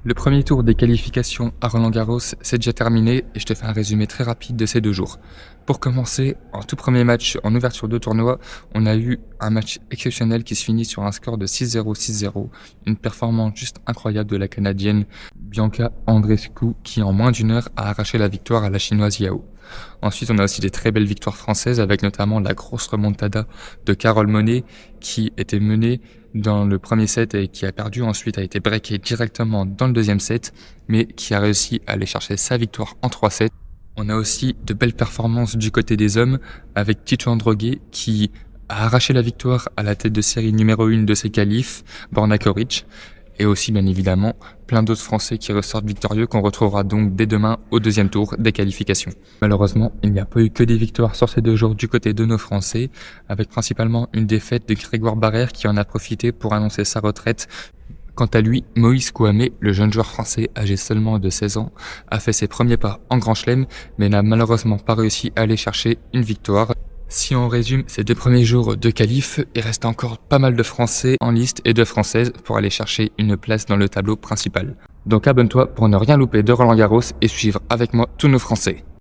Le premier tour des qualifications à Roland-Garros c'est déjà terminé et je te fais un résumé très rapide de ces 2 jours. Pour commencer, en tout premier match en ouverture de tournoi, on a eu un match exceptionnel qui se finit sur un score de 6-0, 6-0. Une performance juste incroyable de la Canadienne Bianca Andreescu qui en moins d'une heure a arraché la victoire à la Chinoise Yao. Ensuite, on a aussi des très belles victoires françaises avec notamment la grosse remontada de Carole Monet qui était menée dans le premier set et qui a perdu, ensuite a été breaké directement dans le deuxième set, mais qui a réussi à aller chercher sa victoire en 3 sets. On a aussi de belles performances du côté des hommes avec Tito Androgué qui a arraché la victoire à la tête de série numéro 1 de ses qualifs, Borna Koric, et aussi bien évidemment plein d'autres Français qui ressortent victorieux qu'on retrouvera donc dès demain au deuxième tour des qualifications. Malheureusement, il n'y a pas eu que des victoires sur ces 2 jours du côté de nos Français, avec principalement une défaite de Grégoire Barrère qui en a profité pour annoncer sa retraite. Quant à lui, Moïse Kouamé, le jeune joueur français âgé seulement de 16 ans, a fait ses premiers pas en Grand Chelem, mais n'a malheureusement pas réussi à aller chercher une victoire. Si on résume ces 2 premiers jours de qualif, il reste encore pas mal de Français en liste et de Françaises pour aller chercher une place dans le tableau principal. Donc abonne-toi pour ne rien louper de Roland-Garros et suivre avec moi tous nos Français.